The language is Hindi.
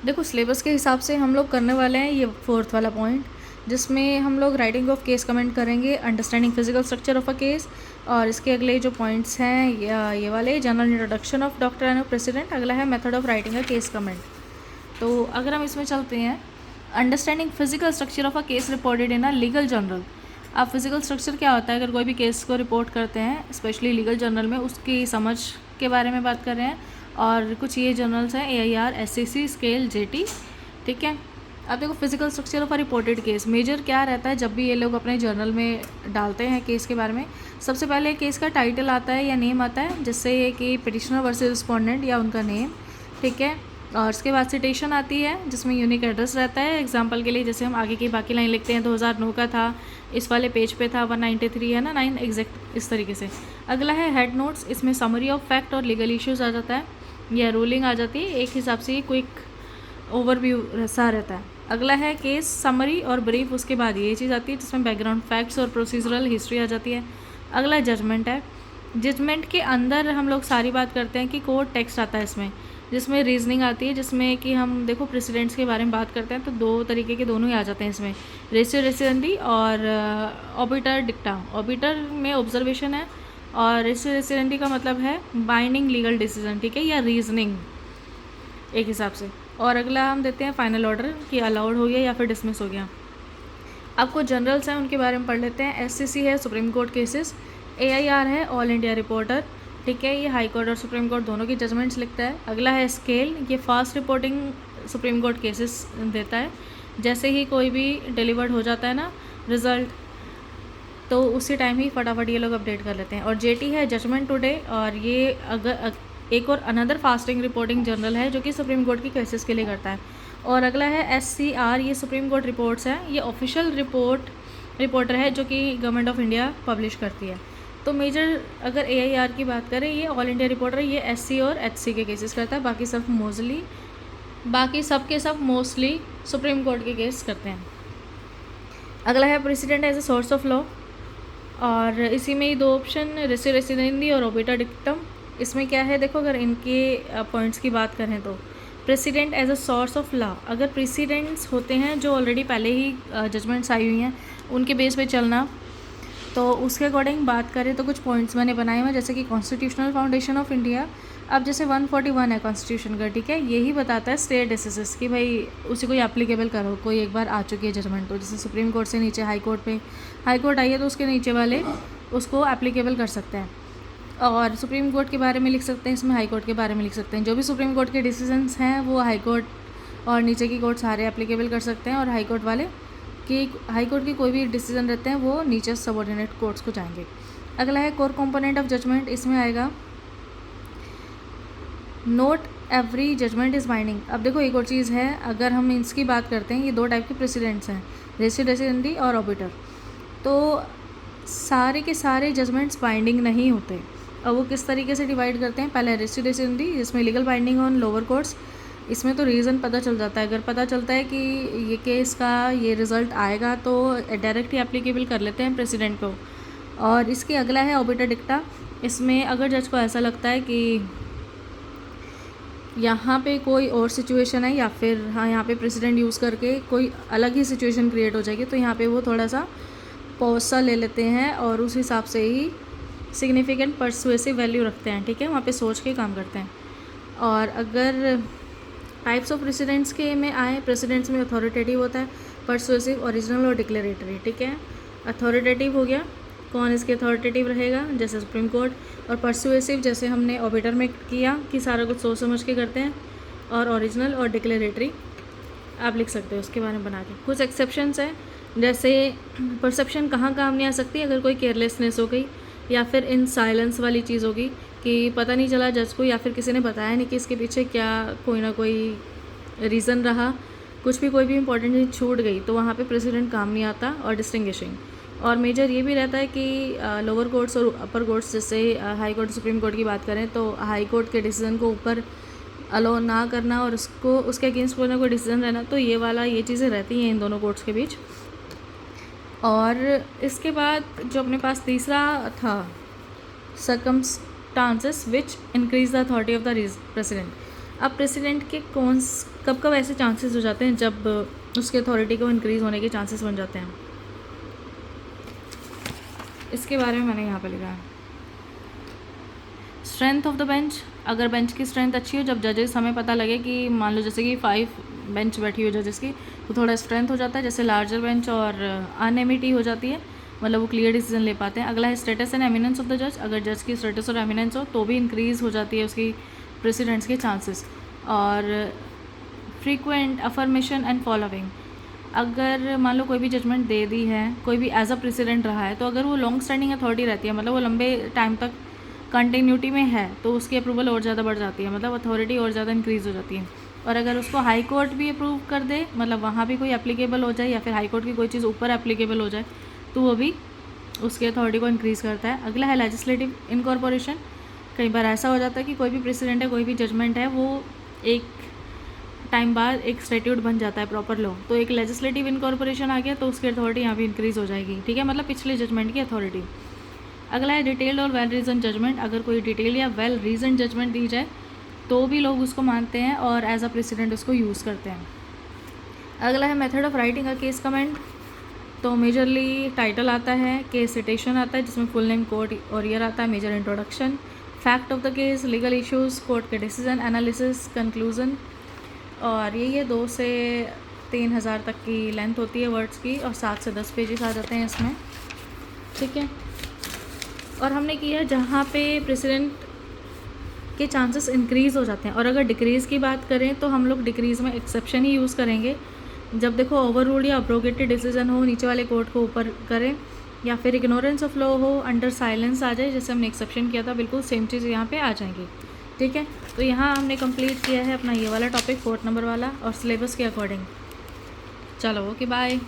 देखो सिलेबस के हिसाब से हम लोग करने वाले हैं ये 4th वाला पॉइंट, जिसमें हम लोग राइटिंग ऑफ केस कमेंट करेंगे, understanding physical structure of a case, और इसके अगले जो पॉइंट्स हैं ये वाले general introduction of doctor and president, अगला है method of writing a case comment. तो अगर हम इसमें चलते हैं, understanding physical structure of a case reported in a legal journal. अब फिजिकल स्ट्रक्चर क्या होता है, अगर कोई भी केस को रिपोर्ट करते हैं स्पेशली लीगल जर्नल में, उसकी समझ के बारे में बात कर रहे हैं। और कुछ ये जर्नल्स हैं AIR, SCC, स्केल, JT, ठीक है। अब देखो physical structure of a reported case, major क्या रहता है जब भी ये लोग अपने जर्नल में डालते हैं केस के बारे में। सबसे पहले केस का टाइटल आता है या नेम आता है, जिससे कि पिटिशनर वर्सेस रिस्पोंडेंट या उनका नेम, ठीक है। और उसके बाद सिटेशन आती है जिसमें यूनिक एड्रेस रहता है। एग्जांपल के लिए जैसे हम आगे की बाकी लाइन लिखते हैं 2009 का था, इस वाले पेज पे था 193 है ना 9 एग्जैक्ट, इस तरीके से। अगला है हेड नोट्स, इसमें समरी ऑफ फैक्ट और लीगल इश्यूज आ जाता है या रूलिंग आ जाती है, एक हिसाब से क्विक ओवरव्यू सा रहता है। अगला है केस समरी और ब्रीफ, उसके बाद ये चीज़ आती है जिसमें बैकग्राउंड फैक्ट्स और प्रोसीजरल हिस्ट्री आ जाती है। अगला जजमेंट है, जजमेंट के अंदर हम लोग सारी बात करते हैं कि कोर्ट टेक्स्ट आता है इसमें, जिसमें रीजनिंग आती है, जिसमें कि हम देखो प्रेसिडेंट्स के बारे में बात करते हैं तो दो तरीके के दोनों ही आ जाते हैं इसमें, रेसियो रेसिडेंडी और ऑबिटर डिक्टा। ऑबिटर में ऑब्जर्वेशन है और रेसियो रेसिडेंडी का मतलब है बाइंडिंग लीगल डिसीजन, ठीक है, या रीजनिंग एक हिसाब से। और अगला हम देते हैं फाइनल ऑर्डर कि अलाउड हो गया या फिर डिसमिस हो गया। आपको जनरल्स हैं उनके बारे में पढ़ लेते हैं। SCC है सुप्रीम कोर्ट केसेस, AIR है ऑल इंडिया रिपोर्टर, ठीक है, ये हाई कोर्ट और सुप्रीम कोर्ट दोनों की जजमेंट्स लिखता है। अगला है स्केल, ये fast reporting supreme court cases देता है, जैसे ही कोई भी डिलीवर्ड हो जाता है ना रिज़ल्ट, तो उसी टाइम ही फटाफट ये लोग अपडेट कर लेते हैं। और JT है जजमेंट टुडे, और ये अगर एक और अनदर फास्टिंग रिपोर्टिंग जर्नल है जो कि सुप्रीम कोर्ट की केसेस के लिए करता है। और अगला है SCR, ये सुप्रीम कोर्ट रिपोर्ट्स हैं, ये ऑफिशियल रिपोर्टर है जो कि गवर्नमेंट ऑफ इंडिया पब्लिश करती है। तो मेजर अगर AIR की बात करें, ये ऑल इंडिया रिपोर्टर, ये SC और HC के केसेस करता है, बाकी सब के सब मोस्टली सुप्रीम कोर्ट के केस करते हैं। अगला है precedent as a source of law, और इसी में ही दो ऑप्शन, रेसियो रेसिडेंडी और ओबिटा डिक्टम। इसमें क्या है देखो, अगर इनके पॉइंट्स की बात करें तो precedent as a source of law, अगर प्रेसिडेंट्स होते हैं जो ऑलरेडी पहले ही जजमेंट्स आई हुई हैं उनके बेस पे चलना, तो उसके अकॉर्डिंग बात करें तो कुछ पॉइंट्स मैंने बनाए हुए हैं, जैसे कि कॉन्स्टिट्यूशनल फाउंडेशन ऑफ इंडिया। अब जैसे 141 है कॉन्स्टिट्यूशन का, ठीक है, यही बताता है स्टेट डिसीजेस कि भाई उसी को ही एप्लीकेबल करो, कोई एक बार आ चुकी है जजमेंट, तो जैसे सुप्रीम कोर्ट से नीचे हाई कोर्ट आई है तो उसके नीचे वाले उसको एप्लीकेबल कर सकते हैं। और सुप्रीम कोर्ट के बारे में लिख सकते हैं, इसमें हाई कोर्ट के बारे में लिख सकते हैं, जो भी सुप्रीम कोर्ट के डिसीजंस हैं वो हाई कोर्ट और नीचे की कोर्ट सारे एप्लीकेबल कर सकते हैं, और हाई कोर्ट वाले कि हाई कोर्ट के कोई भी डिसीजन रहते हैं वो नीचे सबऑर्डिनेट कोर्ट्स को जाएंगे। अगला है कोर कंपोनेंट ऑफ जजमेंट, इसमें आएगा not every judgment is binding. अब देखो एक और चीज़ है, अगर हम इसकी बात करते हैं, ये दो टाइप के प्रेसिडेंट्स हैं, रेसियो रेसिडेंडी और ऑबिटर, तो सारे के सारे जजमेंट्स बाइंडिंग नहीं होते। अब वो किस तरीके से डिवाइड करते हैं, पहले रेसियो रेसिडेंडी जिसमें legal binding on lower courts, इसमें तो रीज़न पता चल जाता है, अगर पता चलता है कि ये केस का ये रिज़ल्ट आएगा तो डायरेक्ट ही एप्लीकेबल कर लेते हैं प्रेसिडेंट को। और इसके अगला है ऑबिटा डिक्टा, इसमें अगर जज को ऐसा लगता है कि यहाँ पे कोई और सिचुएशन है या फिर हाँ यहाँ पे प्रेसिडेंट यूज़ करके कोई अलग ही सिचुएशन क्रिएट हो जाएगी, तो यहाँ पे वो थोड़ा सा पॉज सा ले लेते हैं और उस हिसाब से ही सिग्निफिकेंट परसुएसिव वैल्यू रखते हैं, ठीक है, वहाँ पे सोच के काम करते हैं। और अगर टाइप्स ऑफ प्रेसिडेंट्स के में आए, प्रेसिडेंट्स में अथॉरिटेटिव होता है, परसुएसिव, ओरिजिनल और डिक्लेरेटरी, ठीक है। अथॉरिटेटिव हो गया, कौन इसके अथॉरिटेटिव रहेगा, जैसे सुप्रीम कोर्ट, और परसुएसिव जैसे हमने ऑबिटर में किया कि सारा कुछ सोच समझ के करते हैं, और ओरिजिनल और डिक्लेरेटरी आप लिख सकते हो उसके बारे में बना के। कुछ एक्सेप्शंस हैं, जैसे परसेप्शन कहाँ काम नहीं आ सकती, अगर कोई केयरलेसनेस हो गई या फिर इन साइलेंस वाली चीज़ होगी कि पता नहीं चला जज को या फिर किसी ने बताया नहीं कि इसके पीछे क्या कोई ना कोई रीज़न रहा, कुछ भी कोई भी इंपॉर्टेंट चीज़ छूट गई, तो वहाँ पे प्रेसिडेंट काम नहीं आता। और डिस्टिंग्विशिंग और मेजर ये भी रहता है कि लोअर कोर्ट्स और अपर कोर्ट्स, जैसे हाई कोर्ट सुप्रीम कोर्ट की बात करें तो हाई कोर्ट के डिसीजन को ऊपर अलो ना करना और उसको उसके अगेंस्ट कोई ना कोई डिसीजन रहना, तो ये चीज़ें रहती हैं इन दोनों कोर्ट्स के बीच। और इसके बाद जो अपने पास तीसरा था circumstances which increase the authority of the president. अब प्रेसिडेंट के कब कब ऐसे चांसेस हो जाते हैं जब उसके अथॉरिटी को इंक्रीज़ होने के चांसेस बन जाते हैं, इसके बारे में मैंने यहाँ पे लिखा है। स्ट्रेंथ ऑफ द बेंच, अगर बेंच की स्ट्रेंथ अच्छी हो, जब जजेस हमें पता लगे कि मान लो जैसे कि 5 बेंच बैठी हो जजेस की, तो थोड़ा स्ट्रेंथ हो जाता है, जैसे लार्जर बेंच और अनएमिटी हो जाती है, मतलब वो क्लियर डिसीजन ले पाते हैं। अगला है status and eminence of the जज, अगर जज की स्टेटस और एमिनेंस हो तो भी इंक्रीज़ हो जाती है उसकी प्रेसिडेंट्स के चांसेस। और फ्रीक्वेंट अफर्मेशन एंड फॉलोइंग, अगर मान लो कोई भी जजमेंट दे दी है, कोई भी एज अ प्रेसिडेंट रहा है, तो अगर वो लॉन्ग स्टैंडिंग अथॉरिटी रहती है, मतलब वो लंबे टाइम तक कंटिन्यूटी में है, तो उसकी अप्रूवल और ज़्यादा बढ़ जाती है, मतलब अथॉरिटी और ज़्यादा इंक्रीज़ हो जाती है। और अगर उसको हाई कोर्ट भी अप्रूव कर दे, मतलब वहाँ भी कोई एप्लीकेबल हो जाए, या फिर हाई कोर्ट की कोई चीज़ ऊपर एप्लीकेबल हो जाए, तो वो भी उसके अथॉरिटी को इंक्रीज़ करता है। अगला है लेजिस्लेटिव इनकॉर्पोरेशन, कई बार ऐसा हो जाता है कि कोई भी प्रेसिडेंट है, कोई भी जजमेंट है, वो एक टाइम बाद एक स्टैट्यूट बन जाता है, प्रॉपर लॉ, तो एक लेजिस्लेटिव इनकॉर्पोरेशन आ गया, तो उसकी अथॉरिटी यहाँ भी इंक्रीज़ हो जाएगी, ठीक है, मतलब पिछले जजमेंट की अथॉरिटी। अगला है डिटेल्ड और वेल रीजन जजमेंट, अगर कोई डिटेल या वेल रीजन जजमेंट दी जाए तो भी लोग उसको मानते हैं और एज अ प्रेसिडेंट उसको यूज़ करते हैं। अगला है method of writing a case comment, तो मेजरली टाइटल आता है, केस सिटेशन आता है जिसमें फुल नेम, कोर्ट और ईयर आता है, major introduction, fact of the case, legal issues, court के डिसीजन, एनालिसिस, कंक्लूजन, और ये 2 से 3,000 तक की लेंथ होती है वर्ड्स की, और 7 से 10 पेजेस आ जाते हैं इसमें, ठीक है। और हमने किया जहाँ पे प्रेसिडेंट के चांसेस इंक्रीज़ हो जाते हैं, और अगर डिक्रीज़ की बात करें तो हम लोग डिक्रीज़ में एक्सेप्शन ही यूज़ करेंगे, जब देखो ओवर रूल्ड या अब्रोगेटेड डिसीजन हो, नीचे वाले कोर्ट को ऊपर करें, या फिर इग्नोरेंस ऑफ लॉ हो, अंडर साइलेंस आ जाए, जैसे हमने एक्सेप्शन किया था, बिल्कुल सेम चीज़ यहाँ पे आ जाएंगी, ठीक है। तो यहाँ हमने कंप्लीट किया है अपना ये वाला टॉपिक 4th नंबर वाला, और सिलेबस के अकॉर्डिंग। चलो ओके बाय।